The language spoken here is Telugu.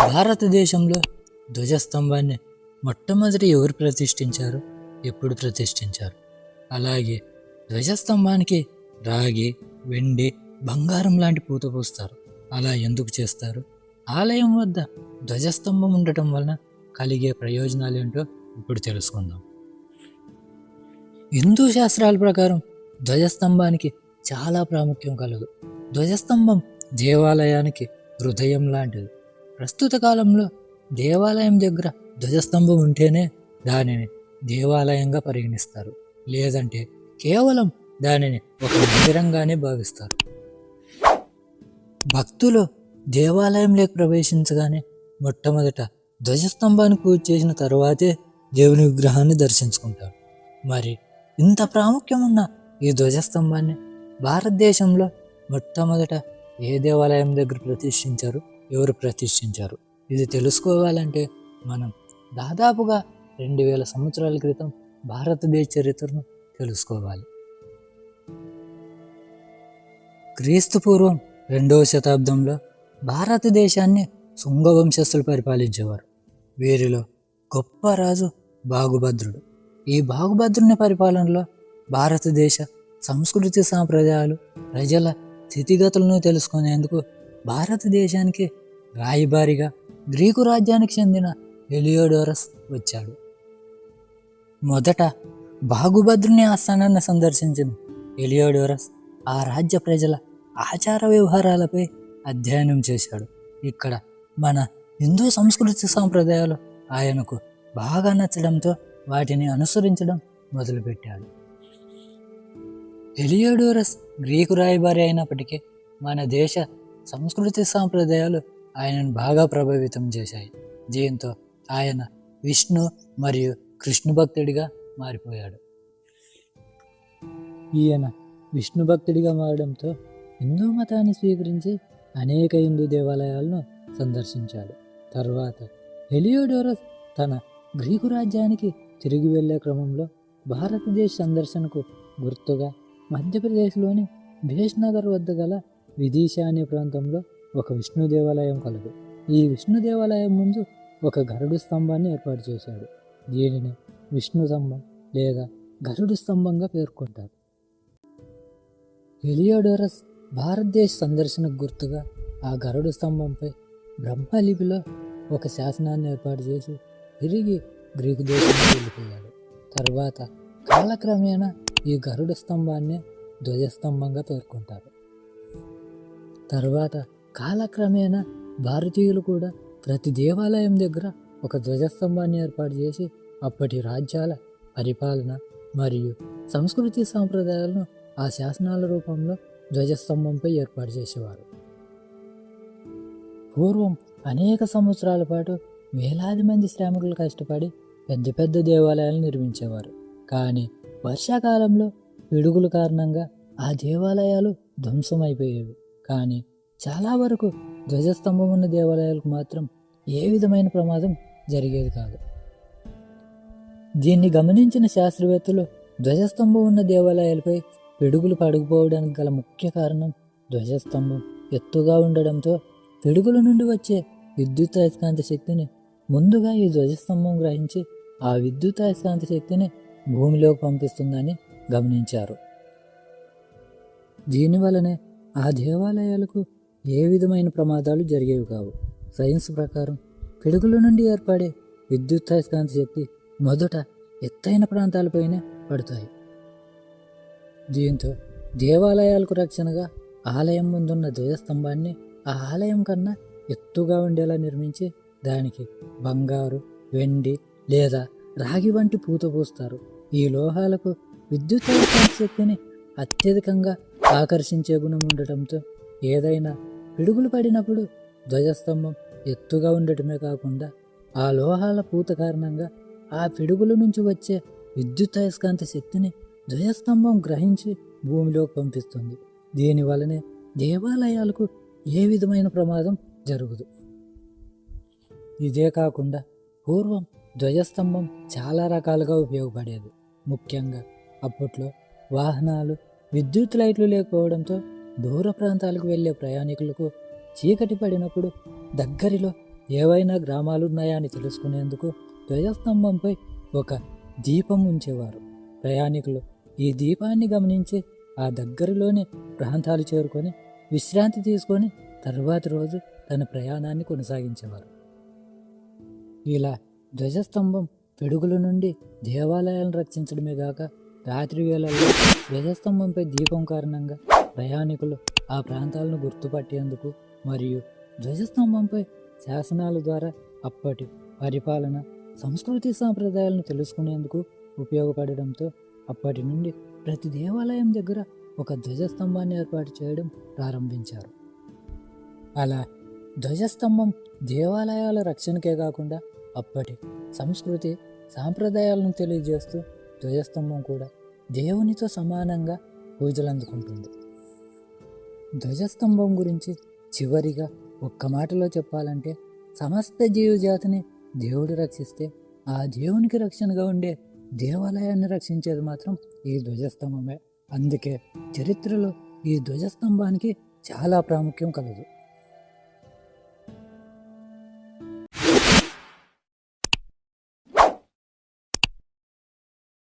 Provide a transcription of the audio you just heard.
భారతదేశంలో ధ్వజస్తంభాన్ని మొట్టమొదటి ఎవరు ప్రతిష్ఠించారు, ఎప్పుడు ప్రతిష్ఠించారు? అలాగే ధ్వజస్తంభానికి రాగి, వెండి, బంగారం లాంటి పూత పూస్తారు. అలా ఎందుకు చేస్తారు? ఆలయం వద్ద ధ్వజస్తంభం ఉండటం వలన కలిగే ప్రయోజనాలు ఏంటో ఇప్పుడు తెలుసుకుందాం. హిందూ శాస్త్రాల ప్రకారం ధ్వజస్తంభానికి చాలా ప్రాముఖ్యం కలదు. ధ్వజస్తంభం దేవాలయానికి హృదయం లాంటిది. ప్రస్తుత కాలంలో దేవాలయం దగ్గర ధ్వజస్తంభం ఉంటేనే దానిని దేవాలయంగా పరిగణిస్తారు, లేదంటే కేవలం దానిని ఒక మందిరంగానే భావిస్తారు. భక్తులు దేవాలయంలోకి ప్రవేశించగానే మొట్టమొదట ధ్వజస్తంభాన్ని పూజ చేసిన తర్వాతే దేవుని విగ్రహాన్ని దర్శించుకుంటారు. మరి ఇంత ప్రాముఖ్యం ఉన్న ఈ ధ్వజస్తంభాన్ని భారతదేశంలో మొట్టమొదట ఏ దేవాలయం దగ్గర ప్రతిష్ఠించారు, ఎవరు ప్రతిష్ఠించారు? ఇది తెలుసుకోవాలంటే మనం దాదాపుగా 2000 సంవత్సరాల క్రితం భారతదేశ చరిత్రను తెలుసుకోవాలి. క్రీస్తు పూర్వం 2వ శతాబ్దంలో భారతదేశాన్ని శుంగ వంశస్థులు పరిపాలించేవారు. వీరిలో గొప్ప రాజు బాగుభద్రుడు. ఈ బాగుభద్రుని పరిపాలనలో భారతదేశ సంస్కృతి సాంప్రదాయాలు, ప్రజల స్థితిగతులను తెలుసుకునేందుకు భారతదేశానికి రాయబారిగా గ్రీకు రాజ్యానికి చెందిన హెలియోడోరస్ వచ్చాడు. మొదట బాగుభద్రుని ఆస్థానాన్ని సందర్శించిన హెలియోడోరస్ ఆ రాజ్య ప్రజల ఆచార వ్యవహారాలపై అధ్యయనం చేశాడు. ఇక్కడ మన హిందూ సంస్కృతి సాంప్రదాయాలు ఆయనకు బాగా నచ్చడంతో వాటిని అనుసరించడం మొదలుపెట్టాడు. హెలియోడోరస్ గ్రీకు రాయబారి అయినప్పటికీ మన దేశ సంస్కృతి సాంప్రదాయాలు ఆయనను బాగా ప్రభావితం చేశాయి. దీంతో ఆయన విష్ణు మరియు కృష్ణ భక్తుడిగా మారిపోయాడు. ఈయన విష్ణు భక్తుడిగా మారడంతో హిందూ మతాన్ని స్వీకరించి అనేక హిందూ దేవాలయాలను సందర్శించాడు. తర్వాత హెలియోడోరస్ తన గ్రీకు రాజ్యానికి తిరిగి వెళ్ళే క్రమంలో భారతదేశ సందర్శనకు గుర్తుగా మధ్యప్రదేశ్లోని భేష్నగర్ వద్ద గల విదిశా అనే ప్రాంతంలో ఒక విష్ణు దేవాలయం కలదు. ఈ విష్ణు దేవాలయం ముందు ఒక గరుడు స్తంభాన్ని ఏర్పాటు చేశాడు. దీనిని విష్ణు స్తంభం లేదా గరుడు స్తంభంగా పేర్కొంటారు. హెలియోడోరస్ భారతదేశ సందర్శనకు గుర్తుగా ఆ గరుడు స్తంభంపై బ్రహ్మలిపిలో ఒక శాసనాన్ని ఏర్పాటు చేసి తిరిగి గ్రీకు దేశానికి వెళ్ళిపోయాడు. తర్వాత కాలక్రమేణా ఈ గరుడ స్తంభాన్ని ధ్వజస్తంభంగా పేర్కొంటారు. తర్వాత కాలక్రమేణా భారతీయులు కూడా ప్రతి దేవాలయం దగ్గర ఒక ధ్వజస్తంభాన్ని ఏర్పాటు చేసి అప్పటి రాజ్యాల పరిపాలన మరియు సంస్కృతి సాంప్రదాయాలను ఆ శాసనాల రూపంలో ధ్వజస్తంభంపై ఏర్పాటు చేసేవారు. పూర్వం అనేక సంవత్సరాల పాటు వేలాది మంది శ్రామికులు కష్టపడి పెద్ద పెద్ద దేవాలయాలు నిర్మించేవారు. కానీ వర్షాకాలంలో పిడుగుల కారణంగా ఆ దేవాలయాలు ధ్వంసమైపోయేవి. కానీ చాలా వరకు ధ్వజస్తంభం ఉన్న దేవాలయాలకు మాత్రం ఏ విధమైన ప్రమాదం జరిగేది కాదు. దీన్ని గమనించిన శాస్త్రవేత్తలు ధ్వజస్తంభం ఉన్న దేవాలయాలపై పిడుగులు పడకపోవడానికి గల ముఖ్య కారణం ధ్వజస్తంభం ఎత్తుగా ఉండడంతో పిడుగుల నుండి వచ్చే విద్యుత్ అయస్కాంత శక్తిని ముందుగా ఈ ధ్వజస్తంభం గ్రహించి ఆ విద్యుత్ అయస్కాంత శక్తిని భూమిలోకి పంపిస్తుందని గమనించారు. దీనివలనే ఆ దేవాలయాలకు ఏ విధమైన ప్రమాదాలు జరిగేవి కావు. సైన్స్ ప్రకారం పిడుగుల నుండి ఏర్పడే విద్యుత్ అయస్కాంత శక్తి మొదట ఎత్తైన ప్రాంతాలపైనే పడతాయి. దీంతో దేవాలయాలకు రక్షణగా ఆలయం ముందున్న ధ్వజస్తంభాన్ని ఆ ఆలయం కన్నా ఎత్తుగా ఉండేలా నిర్మించి దానికి బంగారు, వెండి లేదా రాగి వంటి పూత పూస్తారు. ఈ లోహాలకు విద్యుత్ అయస్కాంత శక్తిని అత్యధికంగా ఆకర్షించే గుణం ఉండటంతో ఏదైనా పిడుగులు పడినప్పుడు ధ్వజస్తంభం ఎత్తుగా ఉండటమే కాకుండా ఆ లోహాల పూత కారణంగా ఆ పిడుగుల నుంచి వచ్చే విద్యుత్ అయస్కాంత శక్తిని ధ్వజస్తంభం గ్రహించి భూమిలోకి పంపిస్తుంది. దీనివలనే దేవాలయాలకు ఏ విధమైన ప్రమాదం జరగదు. ఇదే కాకుండా పూర్వం ధ్వజస్తంభం చాలా రకాలుగా ఉపయోగపడేది. ముఖ్యంగా అప్పట్లో వాహనాలు, విద్యుత్ లైట్లు లేకపోవడంతో దూర ప్రాంతాలకు వెళ్ళే ప్రయాణికులకు చీకటి పడినప్పుడు దగ్గరలో ఏవైనా గ్రామాలున్నాయా అని తెలుసుకునేందుకు ధ్వజస్తంభంపై ఒక దీపం ఉంచేవారు. ప్రయాణికులు ఈ దీపాన్ని గమనించి ఆ దగ్గరలోని ప్రాంతాలు చేరుకొని విశ్రాంతి తీసుకొని తరువాతి రోజు తన ప్రయాణాన్ని కొనసాగించేవారు. ఇలా ధ్వజస్తంభం పిడుగుల నుండి దేవాలయాలను రక్షించడమే కాక రాత్రి వేళల్లో ధ్వజస్తంభంపై దీపం కారణంగా ప్రయాణికులు ఆ ప్రాంతాలను గుర్తుపట్టేందుకు మరియు ధ్వజస్తంభంపై శాసనాల ద్వారా అప్పటి పరిపాలన సంస్కృతి సాంప్రదాయాలను తెలుసుకునేందుకు ఉపయోగపడడంతో అప్పటి నుండి ప్రతి దేవాలయం దగ్గర ఒక ధ్వజస్తంభాన్ని ఏర్పాటు చేయడం ప్రారంభించారు. అలా ధ్వజస్తంభం దేవాలయాల రక్షణకే కాకుండా అప్పటి సంస్కృతి సాంప్రదాయాలను తెలియజేస్తూ ధ్వజస్తంభం కూడా దేవునితో సమానంగా పూజలు అందుకుంటుంది. ధ్వజస్తంభం గురించి చివరిగా ఒక్క మాటలో చెప్పాలంటే, సమస్త జీవజాతిని దేవుడు రక్షిస్తే ఆ దేవునికి రక్షణగా ఉండే దేవాలయాన్ని రక్షించేది మాత్రం ఈ ధ్వజస్తంభమే. అందుకే చరిత్రలో ఈ ధ్వజస్తంభానికి చాలా ప్రాముఖ్యం కలదు.